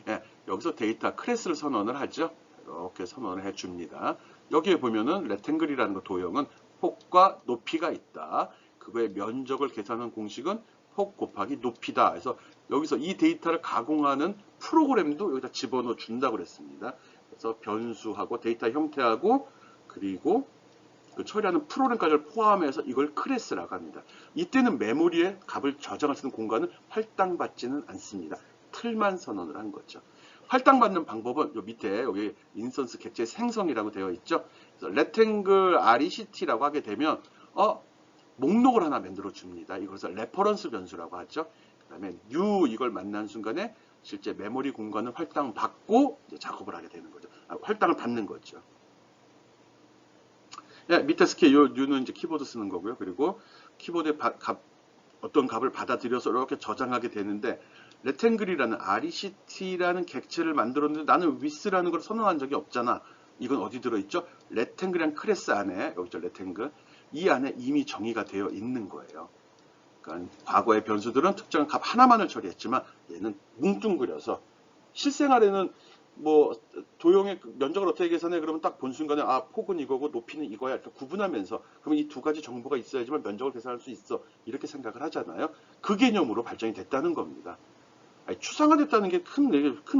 예, 여기서 데이터 클래스를 선언을 하죠. 이렇게 선언을 해줍니다. 여기에 보면은 레탱글이라는 거 도형은 폭과 높이가 있다. 그거의 면적을 계산하는 공식은 폭 곱하기 높이다. 그래서 여기서 이 데이터를 가공하는 프로그램도 여기다 집어넣어 준다고 그랬습니다. 그래서 변수하고 데이터 형태하고 그리고 그 처리하는 프로그램까지 포함해서 이걸 클래스라고 합니다. 이때는 메모리에 값을 저장할 수 있는 공간은 할당받지는 않습니다. 틀만 선언을 한 거죠. 할당받는 방법은 요 밑에 여기 인스턴스 객체 생성이라고 되어 있죠. 그래서 rectangle rect라고 하게 되면 목록을 하나 만들어 줍니다. 이것을 레퍼런스 변수라고 하죠. 그다음에 new 이걸 만난 순간에 실제 메모리 공간을 할당받고 이제 작업을 하게 되는 거죠. 할당을 받는 거죠. 예, 밑에 스케일 요 new는 이제 키보드 쓰는 거고요. 그리고 키보드에 어떤 값을 받아들여서 이렇게 저장하게 되는데 레탱글이라는 RECT라는 객체를 만들었는데 나는 width라는 걸 선언한 적이 없잖아. 이건 어디 들어있죠? 레탱글이란 클래스 안에 여기 있죠, 레탱글. 이 안에 이미 정의가 되어 있는 거예요. 그러니까 과거의 변수들은 특정한 값 하나만을 처리했지만 얘는 뭉뚱그려서 실생활에는 뭐 도형의 면적을 어떻게 계산해? 그러면 딱 본 순간에 폭은 이거고 높이는 이거야 이렇게 구분하면서 그러면 이 두 가지 정보가 있어야지만 면적을 계산할 수 있어 이렇게 생각을 하잖아요. 그 개념으로 발전이 됐다는 겁니다. 추상화됐다는 게 큰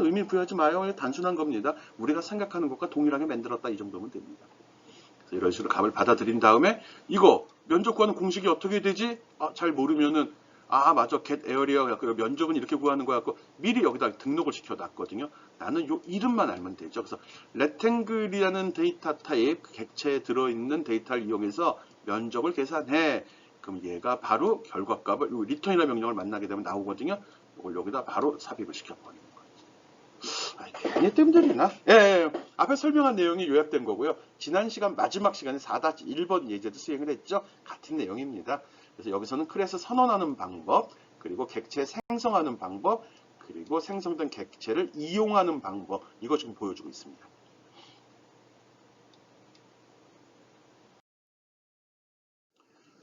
의미 부여하지 마요. 단순한 겁니다. 우리가 생각하는 것과 동일하게 만들었다 이 정도면 됩니다. 이런 식으로 값을 받아들인 다음에 이거 면적 구하는 공식이 어떻게 되지? 잘 모르면은 맞아 get area 면적은 이렇게 구하는 거야 고 미리 여기다 등록을 시켜놨거든요. 나는 요 이름만 알면 되죠. 그래서 rectangle이라는 데이터 타입 객체에 들어있는 데이터를 이용해서 면적을 계산해. 그럼 얘가 바로 결과값을 return이라는 명령을 만나게 되면 나오거든요. 이걸 여기다 바로 삽입을 시켜버리는 거예요. 이해되면 되나? 예. 앞에 설명한 내용이 요약된 거고요. 지난 시간 마지막 시간에 4-1번 예제도 수행을 했죠. 같은 내용입니다. 그래서 여기서는 클래스 선언하는 방법, 그리고 객체 생성하는 방법, 그리고 생성된 객체를 이용하는 방법, 이거 지금 보여주고 있습니다.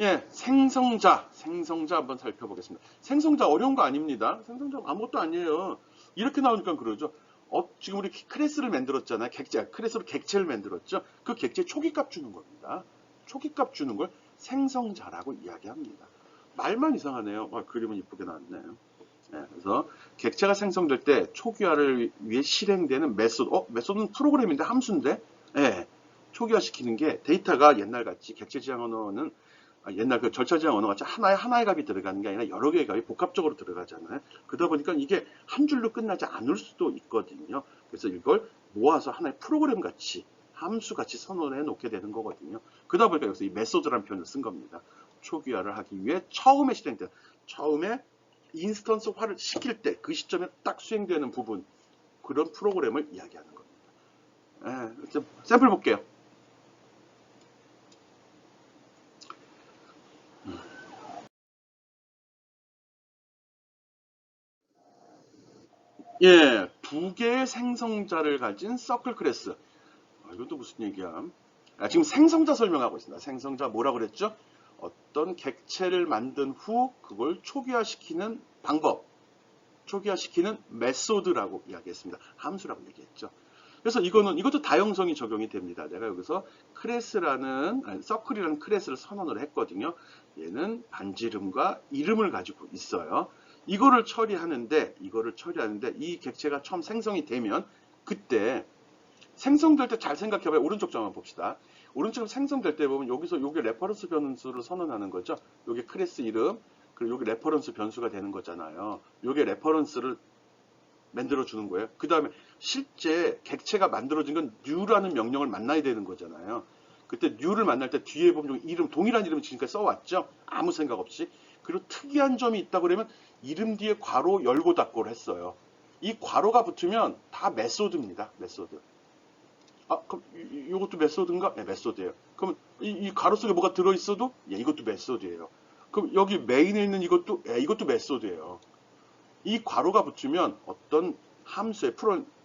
예, 생성자 한번 살펴보겠습니다. 생성자 어려운 거 아닙니다. 생성자 아무것도 아니에요. 이렇게 나오니까 그러죠. 지금 우리 클래스를 만들었잖아요. 클래스로 객체를 만들었죠. 그 객체 초기값 주는 겁니다. 초기값 주는 걸 생성자라고 이야기합니다. 말만 이상하네요. 그림은 이쁘게 나왔네요. 예, 그래서 객체가 생성될 때 초기화를 위해 실행되는 메소드는 프로그램인데 함수인데, 예, 초기화시키는 게 데이터가 옛날같이 객체 지향 언어는 옛날 그 절차 지향 언어 같이 하나의 값이 들어가는 게 아니라 여러 개의 값이 복합적으로 들어가잖아요. 그러다 보니까 이게 한 줄로 끝나지 않을 수도 있거든요. 그래서 이걸 모아서 하나의 프로그램 같이 함수 같이 선언해 놓게 되는 거거든요. 그러다 보니까 여기서 이 메소드라는 표현을 쓴 겁니다. 초기화를 하기 위해 처음에 인스턴스화를 시킬 때 그 시점에 딱 수행되는 부분 그런 프로그램을 이야기하는 겁니다. 좀 샘플 볼게요. 예, 두 개의 생성자를 가진 서클 클래스. 이것도 무슨 얘기야? 지금 생성자 설명하고 있습니다. 생성자 뭐라고 그랬죠? 어떤 객체를 만든 후 그걸 초기화시키는 방법, 초기화시키는 메소드라고 이야기했습니다. 함수라고 얘기했죠. 그래서 이것도 다형성이 적용이 됩니다. 내가 여기서 서클이라는 클래스를 선언을 했거든요. 얘는 반지름과 이름을 가지고 있어요. 이거를 처리하는데 이 객체가 처음 생성이 되면 그때 생성될 때 잘 생각해봐요. 오른쪽 점만 봅시다. 오른쪽 생성될 때 보면 여기서 요게 레퍼런스 변수를 선언하는 거죠. 요게 클래스 이름, 그리고 요게 레퍼런스 변수가 되는 거잖아요. 요게 레퍼런스를 만들어 주는 거예요. 그 다음에 실제 객체가 만들어진 건 new라는 명령을 만나야 되는 거잖아요. 그때 new를 만날 때 뒤에 보면 이름, 동일한 이름을 지금까지 써왔죠? 아무 생각 없이. 그리고 특이한 점이 있다 그러면 이름 뒤에 괄호 열고 닫고를 했어요. 이 괄호가 붙으면 다 메소드입니다. 메소드. 아, 그럼 이것도 메소드인가? 네, 메소드예요. 그럼 이 가로 속에 뭐가 들어있어도 예, 이것도 메소드예요. 그럼 여기 메인에 있는 이것도 예, 이것도 메소드예요. 이 괄호가 붙으면 어떤 함수의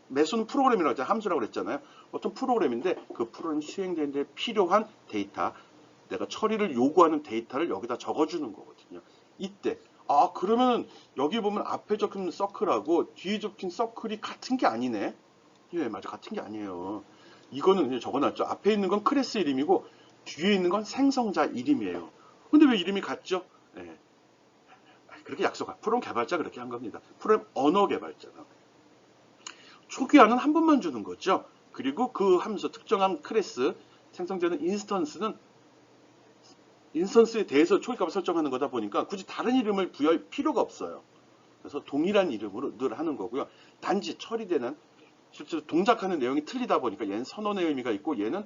메소는 프로그램이라고 했잖아요. 함수라고 그랬잖아요. 어떤 프로그램인데 그 프로그램 수행되는데 필요한 데이터, 내가 처리를 요구하는 데이터를 여기다 적어주는 거거든요. 이때 그러면 여기 보면 앞에 적힌 서클하고 뒤에 적힌 서클이 같은 게 아니네. 예, 맞아. 같은 게 아니에요. 이거는 그냥 적어놨죠. 앞에 있는 건 클래스 이름이고 뒤에 있는 건 생성자 이름이에요. 근데 왜 이름이 같죠? 예, 그렇게 약속한 프로그램 개발자 그렇게 한 겁니다. 프로그램 언어 개발자가 초기화는 한 번만 주는 거죠. 그리고 그 함수 특정한 클래스 생성되는 인스턴스에 대해서 초기값을 설정하는 거다 보니까 굳이 다른 이름을 부여할 필요가 없어요. 그래서 동일한 이름으로 늘 하는 거고요. 단지 처리되는 실제로 동작하는 내용이 틀리다 보니까 얘는 선언의 의미가 있고 얘는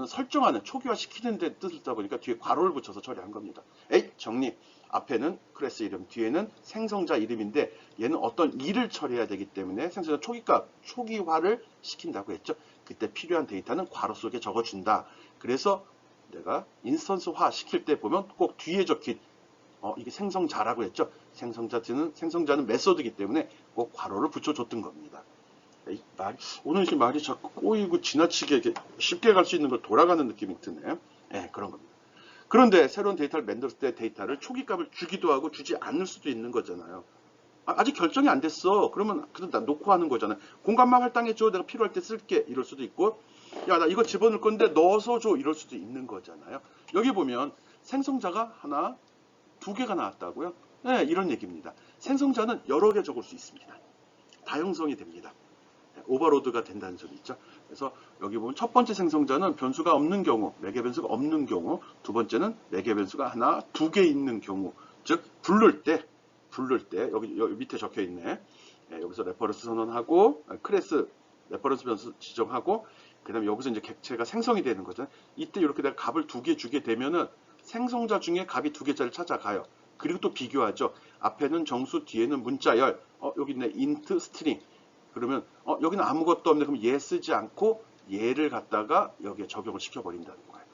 설정하는 초기화 시키는 데 뜻을 쓰다 보니까 뒤에 괄호를 붙여서 처리한 겁니다. 에이 정리. 앞에는 클래스 이름, 뒤에는 생성자 이름인데 얘는 어떤 일을 처리해야 되기 때문에 생성자 초기값, 초기화를 시킨다고 했죠. 그때 필요한 데이터는 괄호 속에 적어준다. 그래서 내가 인스턴스화 시킬 때 보면 꼭 뒤에 적힌 이게 생성자라고 했죠. 생성자는 메소드이기 때문에 꼭 괄호를 붙여줬던 겁니다. 오늘 말이 자꾸 꼬이고 지나치게 쉽게 갈 수 있는 걸 돌아가는 느낌이 드네요. 네, 그런 겁니다. 그런데 새로운 데이터를 만들었을 때 데이터를 초기값을 주기도 하고 주지 않을 수도 있는 거잖아요. 아직 결정이 안 됐어. 그러면 그냥 놓고 하는 거잖아요. 공간만 할당해줘. 내가 필요할 때 쓸게. 이럴 수도 있고 야, 나 이거 집어넣을 건데 넣어서 줘. 이럴 수도 있는 거잖아요. 여기 보면 생성자가 하나, 두 개가 나왔다고요? 네, 이런 얘기입니다. 생성자는 여러 개 적을 수 있습니다. 다형성이 됩니다. 오버로드가 된다는 소리 있죠. 그래서 여기 보면 첫 번째 생성자는 변수가 없는 경우, 매개 변수가 없는 경우, 두 번째는 매개 변수가 하나, 두 개 있는 경우, 즉 부를 때 여기 밑에 적혀 있네. 여기서 레퍼런스 선언하고 클래스 레퍼런스 변수 지정하고 그다음에 여기서 이제 객체가 생성이 되는 거죠. 이때 이렇게 내가 값을 두 개 주게 되면은 생성자 중에 값이 두 개짜리를 찾아가요. 그리고 또 비교하죠. 앞에는 정수, 뒤에는 문자열. 여기 있네. int, string. 그러면 여기는 아무것도 없네. 그럼 얘 쓰지 않고 얘를 갖다가 여기에 적용을 시켜버린다는 거예요.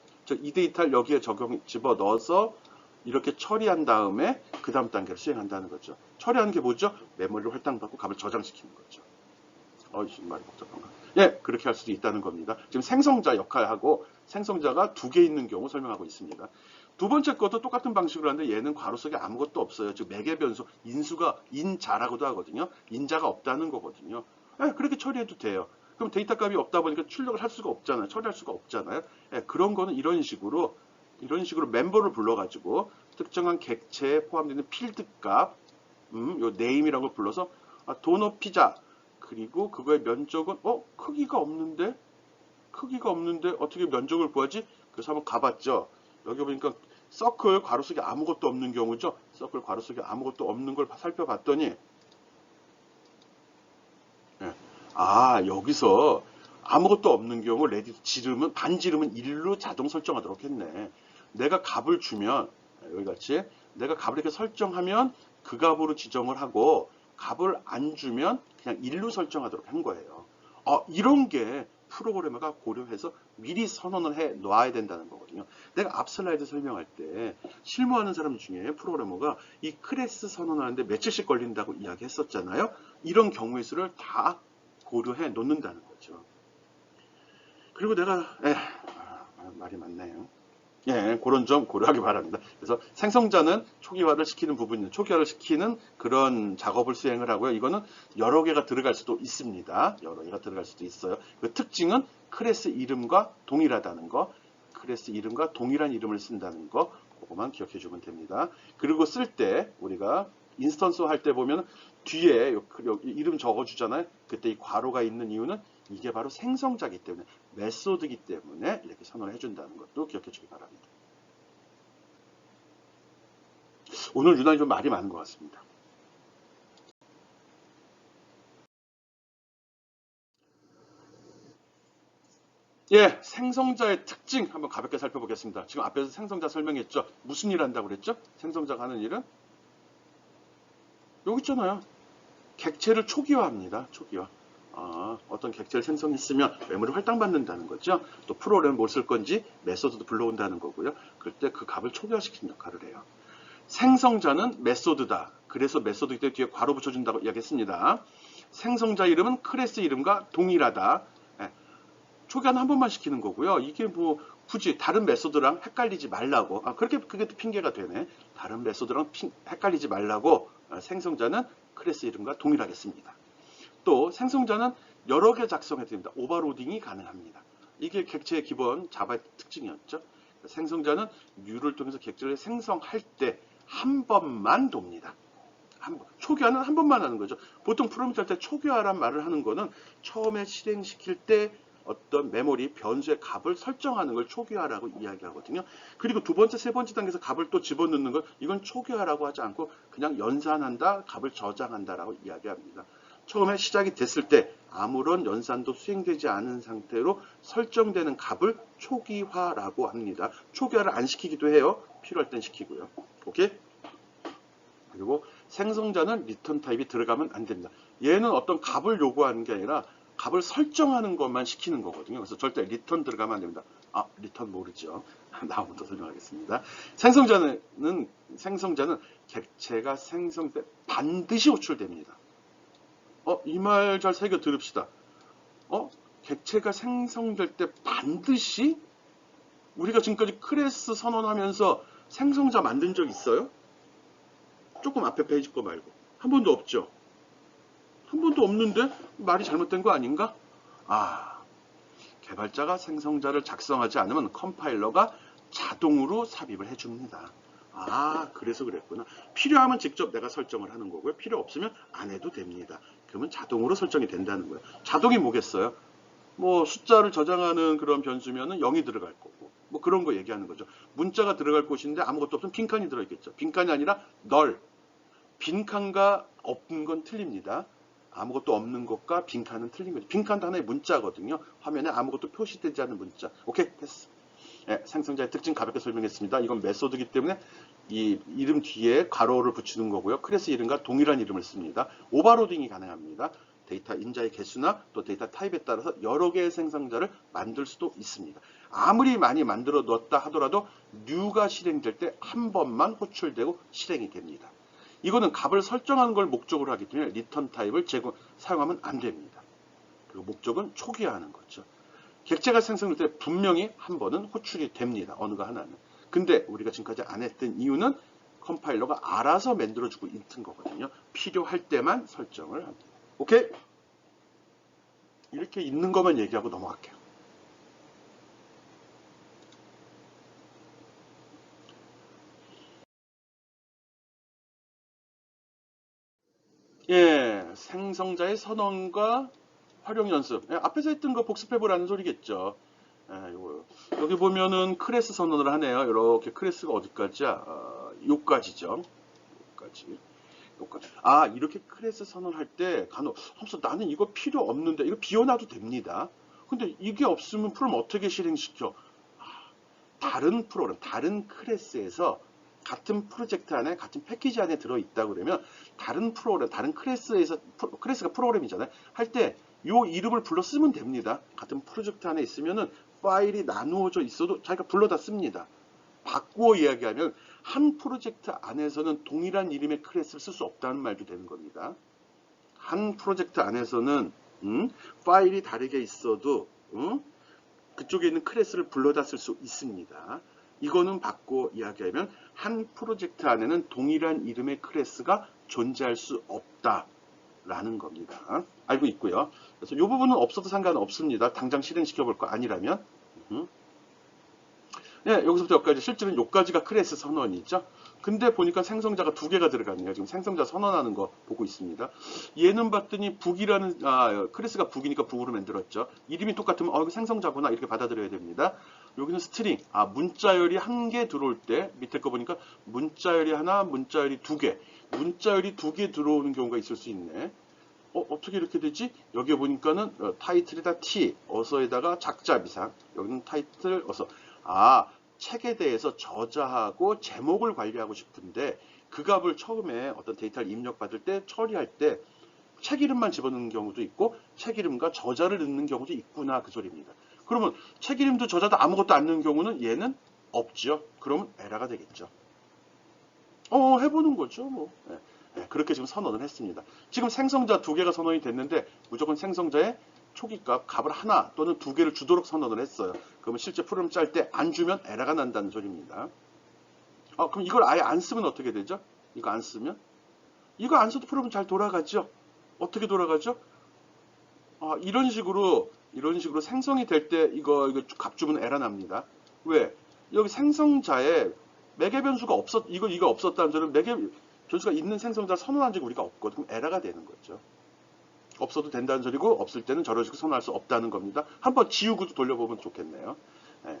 이 데이터를 여기에 집어넣어서 이렇게 처리한 다음에 그 다음 단계를 수행한다는 거죠. 처리하는 게 뭐죠? 메모리를 할당받고 값을 저장시키는 거죠. 말이 복잡한가? 예, 그렇게 할 수도 있다는 겁니다. 지금 생성자 역할하고 생성자가 두 개 있는 경우 설명하고 있습니다. 두 번째 것도 똑같은 방식으로 하는데 얘는 괄호 속에 아무것도 없어요. 즉 매개 변수, 인자라고도 하거든요. 인자가 없다는 거거든요. 예, 그렇게 처리해도 돼요. 그럼 데이터 값이 없다 보니까 출력을 할 수가 없잖아요. 처리할 수가 없잖아요. 예, 그런 거는 이런 식으로 멤버를 불러가지고 특정한 객체에 포함되는 필드 값, 요 name이라는 걸 불러서 도넛 피자 그리고 그거의 면적은 크기가 없는데 어떻게 면적을 구하지? 그래서 한번 가봤죠. 여기 보니까 서클 괄호 속에 아무것도 없는 경우죠. 서클 괄호 속에 아무것도 없는 걸 살펴봤더니 여기서 아무것도 없는 경우 레디 반지름은 1로 자동 설정하도록 했네. 내가 값을 주면 여기 같이 내가 값을 이렇게 설정하면 그 값으로 지정을 하고 값을 안 주면 그냥 1로 설정하도록 한 거예요. 이런 게 프로그래머가 고려해서 미리 선언을 해 놔야 된다는 거거든요. 내가 앞 슬라이드 설명할 때 실무하는 사람 중에 프로그래머가 이 클래스 선언하는데 며칠씩 걸린다고 이야기했었잖아요. 이런 경우의 수를 다 고려해 놓는다는 거죠. 그리고 내가 말이 많네요. 예, 그런 점 고려하기 바랍니다. 그래서 생성자는 초기화를 시키는 그런 작업을 수행을 하고요. 이거는 여러 개가 들어갈 수도 있습니다. 여러 개가 들어갈 수도 있어요. 그 특징은 클래스 이름과 동일하다는 거, 클래스 이름과 동일한 이름을 쓴다는 거, 그거만 기억해 주면 됩니다. 그리고 쓸 때 우리가 인스턴스 할 때 보면 뒤에 이름 적어 주잖아요. 그때 이 괄호가 있는 이유는 이게 바로 생성자이기 때문에 메소드이기 때문에 이렇게 선언을 해준다는 것도 기억해 주기 바랍니다. 오늘 유난히 좀 말이 많은 것 같습니다. 예, 생성자의 특징 한번 가볍게 살펴보겠습니다. 지금 앞에서 생성자 설명했죠. 무슨 일 한다고 그랬죠? 생성자가 하는 일은 여기 있잖아요. 객체를 초기화합니다. 초기화. 어떤 객체를 생성했으면 메모리 할당받는다는 거죠. 또 프로그램 뭘 쓸 건지 메소드도 불러온다는 거고요. 그럴 때 그 값을 초기화시키는 역할을 해요. 생성자는 메소드다. 그래서 메소드 때 뒤에 괄호 붙여준다고 이야기했습니다. 생성자 이름은 클래스 이름과 동일하다. 예, 초기화는 한 번만 시키는 거고요. 이게 뭐 굳이 다른 메소드랑 헷갈리지 말라고. 그렇게 그게 또 핑계가 되네. 다른 메소드랑 헷갈리지 말라고 생성자는 클래스 이름과 동일하겠습니다. 또 생성자는 여러 개 작성해도 됩니다. 오버로딩이 가능합니다. 이게 객체의 기본 자바의 특징이었죠. 생성자는 뉴를 통해서 객체를 생성할 때 한 번만 돕니다. 초기화는 한 번만 하는 거죠. 보통 프로그램 할 때 초기화란 말을 하는 거는 처음에 실행시킬 때 어떤 메모리 변수의 값을 설정하는 걸 초기화라고 이야기하거든요. 그리고 두 번째, 세 번째 단계에서 값을 또 집어넣는 건 이건 초기화라고 하지 않고 그냥 연산한다, 값을 저장한다라고 이야기합니다. 처음에 시작이 됐을 때 아무런 연산도 수행되지 않은 상태로 설정되는 값을 초기화라고 합니다. 초기화를 안 시키기도 해요. 필요할 땐 시키고요. 오케이? 그리고 생성자는 리턴 타입이 들어가면 안 됩니다. 얘는 어떤 값을 요구하는 게 아니라 값을 설정하는 것만 시키는 거거든요. 그래서 절대 리턴 들어가면 안 됩니다. 리턴 모르죠. 다음부터 설명하겠습니다. 생성자는 객체가 생성될 때 반드시 호출됩니다. 이 말 잘 새겨 들읍시다. 객체가 생성될 때 반드시 우리가 지금까지 클래스 선언하면서 생성자 만든 적 있어요? 조금 앞에 페이지 거 말고. 한 번도 없죠? 한 번도 없는데 말이 잘못된 거 아닌가? 개발자가 생성자를 작성하지 않으면 컴파일러가 자동으로 삽입을 해줍니다. 그래서 그랬구나. 필요하면 직접 내가 설정을 하는 거고요. 필요 없으면 안 해도 됩니다. 그러면 자동으로 설정이 된다는 거예요. 자동이 뭐겠어요? 뭐 숫자를 저장하는 그런 변수면은 0이 들어갈 거고 뭐 그런 거 얘기하는 거죠. 문자가 들어갈 곳인데 아무것도 없으면 빈칸이 들어있겠죠. 빈칸이 아니라 널. 빈칸과 없는 건 틀립니다. 아무것도 없는 것과 빈칸은 틀린 거죠. 빈칸도 하나의 문자거든요. 화면에 아무것도 표시되지 않는 문자. 오케이, 됐어. 생성자의 특징 가볍게 설명했습니다. 이건 메소드이기 때문에 이 이름 뒤에 괄호를 붙이는 거고요. 클래스 이름과 동일한 이름을 씁니다. 오버로딩이 가능합니다. 데이터 인자의 개수나 또 데이터 타입에 따라서 여러 개의 생성자를 만들 수도 있습니다. 아무리 많이 만들어 놓았다 하더라도 뉴가 실행될 때 한 번만 호출되고 실행이 됩니다. 이거는 값을 설정하는 걸 목적으로 하기 때문에 리턴 타입을 사용하면 안 됩니다. 그리고 목적은 초기화하는 거죠. 객체가 생성될 때 분명히 한 번은 호출이 됩니다. 어느가 하나는. 근데 우리가 지금까지 안 했던 이유는 컴파일러가 알아서 만들어주고 있는 거거든요. 필요할 때만 설정을 합니다. 오케이? 이렇게 있는 것만 얘기하고 넘어갈게요. 생성자의 선언과 활용 연습. 앞에서 했던 거 복습해보라는 소리겠죠. 여기 보면은 클래스 선언을 하네요. 이렇게 클래스가 어디까지야? 요까지죠. 요까지. 이렇게 클래스 선언할 때 간혹 나는 이거 필요 없는데 이거 비워놔도 됩니다. 근데 이게 없으면 프로그램 어떻게 실행시켜? 다른 프로그램, 다른 클래스에서 같은 프로젝트 안에, 같은 패키지 안에 들어있다 그러면 다른 프로그램, 다른 클래스에서, 클래스가 프로그램이잖아요. 할 때 이 이름을 불러 쓰면 됩니다. 같은 프로젝트 안에 있으면은 파일이 나누어져 있어도 자기가 불러다 씁니다. 바꾸어 이야기하면 한 프로젝트 안에서는 동일한 이름의 클래스를 쓸 수 없다는 말도 되는 겁니다. 한 프로젝트 안에서는 파일이 다르게 있어도 그쪽에 있는 클래스를 불러다 쓸 수 있습니다. 이거는 바꾸어 이야기하면 한 프로젝트 안에는 동일한 이름의 클래스가 존재할 수 없다라는 겁니다. 알고 있고요. 그래서 이 부분은 없어도 상관없습니다. 당장 실행시켜 볼 거 아니라면. 여기서부터 여기까지 실제로는 여기까지가 클래스 선언이죠. 근데 보니까 생성자가 2개가 들어갔네요. 지금 생성자 선언하는 거 보고 있습니다. 얘는 봤더니 북이라는 클래스가 북이니까 북으로 만들었죠. 이름이 똑같으면 이거 생성자구나 이렇게 받아들여야 됩니다. 여기는 스트링, 문자열이 1개 들어올 때 밑에 거 보니까 문자열이 하나, 문자열이 2개, 문자열이 2개 들어오는 경우가 있을 수 있네. 어떻게 이렇게 되지? 여기 보니까는 타이틀에다 T, 어서에다가 작자 비상. 여기는 타이틀, 어서. 아, 책에 대해서 저자하고 제목을 관리하고 싶은데 그 값을 처음에 어떤 데이터를 입력받을 때 처리할 때 책 이름만 집어넣는 경우도 있고 책 이름과 저자를 넣는 경우도 있구나 그 소리입니다. 그러면 책 이름도 저자도 아무것도 안 넣는 경우는 얘는 없죠. 그러면 에러가 되겠죠. 해보는 거죠. 뭐. 그렇게 지금 선언을 했습니다. 지금 생성자 두 개가 선언이 됐는데 무조건 생성자의 초기값, 값을 하나 또는 두 개를 주도록 선언을 했어요. 그러면 실제 프로그램 짤 때 안 주면 에러가 난다는 소리입니다. 그럼 이걸 아예 안 쓰면 어떻게 되죠? 이거 안 쓰면? 이거 안 써도 프로그램 잘 돌아가죠? 어떻게 돌아가죠? 이런 식으로 생성이 될 때 이거 값 주면 에러 납니다. 왜? 여기 생성자에 매개 변수가 이거 없었다는 점은 매개 변수가 있는 생성자를 선언한 적이 우리가 없거든. 그럼 에러가 되는 거죠. 없어도 된다는 소리고 없을 때는 저런 식으로 선언할 수 없다는 겁니다. 한번 지우고도 돌려보면 좋겠네요.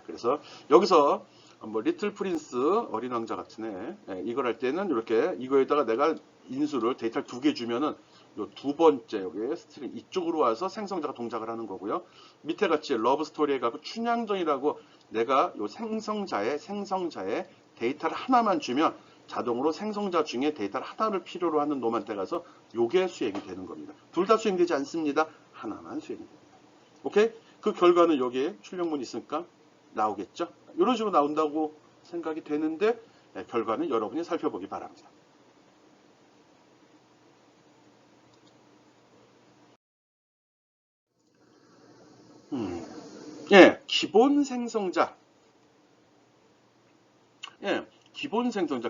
그래서 여기서 뭐 리틀 프린스 어린 왕자 같은 애 이걸 할 때는 이렇게 이거에다가 내가 인수를 데이터를 두 개 주면은 요 두 번째 여기 스트링 이쪽으로 와서 생성자가 동작을 하는 거고요. 밑에 같이 러브 스토리에 가고 춘향전이라고 내가 요 생성자의 데이터를 하나만 주면 자동으로 생성자 중에 데이터를 하나를 필요로 하는 놈한테 가서 요게 수행이 되는 겁니다. 둘 다 수행되지 않습니다. 하나만 수행이 됩니다. 오케이? 그 결과는 여기에 출력문이 있으니까 나오겠죠? 이런 식으로 나온다고 생각이 되는데 결과는 여러분이 살펴보기 바랍니다. 기본 생성자. 기본 생성자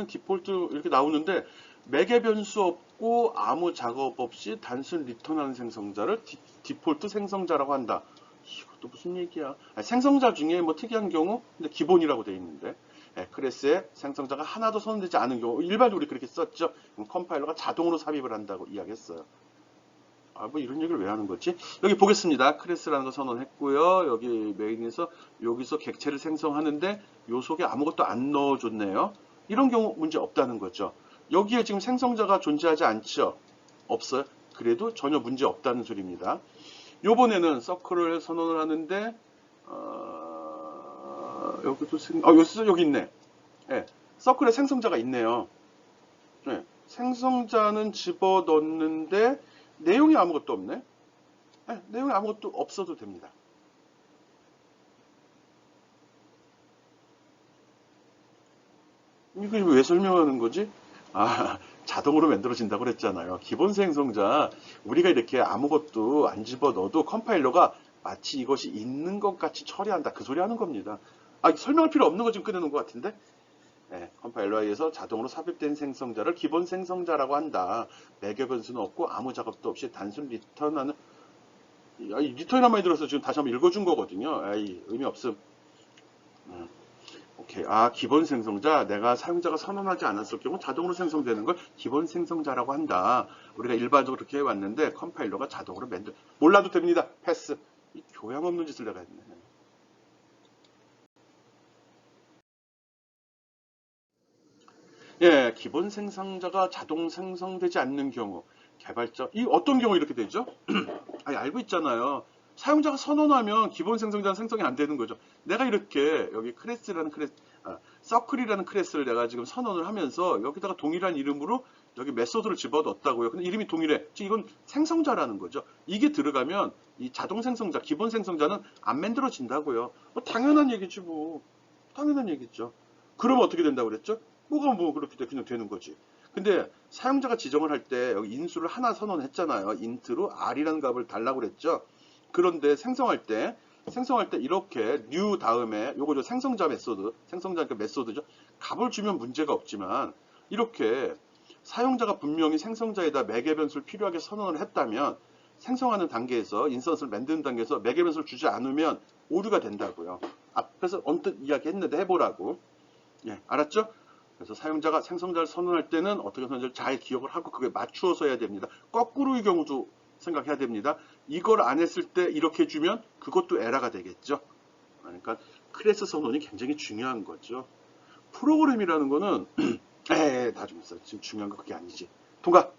디폴트 이렇게 나오는데 매개 변수 없고 아무 작업 없이 단순 리턴하는 생성자를 디폴트 생성자라고 한다. 이것도 무슨 얘기야? 생성자 중에 뭐 특이한 경우, 근데 기본이라고 되어 있는데 클래스에 생성자가 하나도 선언되지 않은 경우 일반적으로 우리 그렇게 썼죠. 그럼 컴파일러가 자동으로 삽입을 한다고 이야기했어요. 뭐 이런 얘기를 왜 하는 거지? 여기 보겠습니다. 클래스라는 거 선언했고요. 여기 메인에서 여기서 객체를 생성하는데 요 속에 아무것도 안 넣어줬네요. 이런 경우 문제 없다는 거죠. 여기에 지금 생성자가 존재하지 않죠? 없어요. 그래도 전혀 문제 없다는 소리입니다. 요번에는 서클을 선언을 하는데 여기 있네. 서클에 생성자가 있네요. 생성자는 집어넣는데 내용이 아무것도 없네. 내용이 아무것도 없어도 됩니다. 이거 왜 설명하는 거지? 자동으로 만들어진다고 그랬잖아요. 기본 생성자 우리가 이렇게 아무것도 안 집어넣어도 컴파일러가 마치 이것이 있는 것 같이 처리한다. 그 소리 하는 겁니다. 설명할 필요 없는 거 지금 꺼내놓은 것 같은데? 컴파일러에 의해서 자동으로 삽입된 생성자를 기본 생성자라고 한다. 매개 변수는 없고 아무 작업도 없이 단순 리턴하는 리턴이 한마디 들어서 지금 다시 한번 읽어준 거거든요. 의미 없음. 오케이. 기본 생성자 내가 사용자가 선언하지 않았을 경우 자동으로 생성되는 걸 기본 생성자라고 한다. 우리가 일반적으로 그렇게 해왔는데 컴파일러가 자동으로 몰라도 됩니다. 패스. 이 교양 없는 짓을 내가 했네. 기본 생성자가 자동 생성되지 않는 경우, 개발자, 이 어떤 경우 이렇게 되죠? 알고 있잖아요. 사용자가 선언하면 기본 생성자는 생성이 안 되는 거죠. 내가 이렇게 여기 서클이라는 클래스를 내가 지금 선언을 하면서 여기다가 동일한 이름으로 여기 메소드를 집어넣었다고요. 근데 이름이 동일해. 즉 이건 생성자라는 거죠. 이게 들어가면 이 자동 생성자, 기본 생성자는 안 만들어진다고요. 당연한 얘기지 뭐. 당연한 얘기죠. 그러면 어떻게 된다고 그랬죠? 뭐가 뭐 그렇게 그냥 되는 거지. 근데 사용자가 지정을 할 때 여기 인수를 하나 선언했잖아요. 인트로 r이라는 값을 달라고 그랬죠. 그런데 생성할 때 이렇게 new 다음에 요거 생성자 메소드, 생성자니까 메소드죠. 값을 주면 문제가 없지만 이렇게 사용자가 분명히 생성자에다 매개 변수를 필요하게 선언을 했다면 생성하는 단계에서 인스턴스를 만드는 단계에서 매개 변수를 주지 않으면 오류가 된다고요. 앞에서 언뜻 이야기했는데 해보라고. 알았죠? 그래서 사용자가 생성자를 선언할 때는 어떻게 선언할지 잘 기억을 하고 그게 맞추어서 해야 됩니다. 거꾸로의 경우도 생각해야 됩니다. 이걸 안 했을 때 이렇게 주면 그것도 에러가 되겠죠. 그러니까 클래스 선언이 굉장히 중요한 거죠. 프로그램이라는 거는 다 좀 있어요. 지금 중요한 거 그게 아니지. 통과.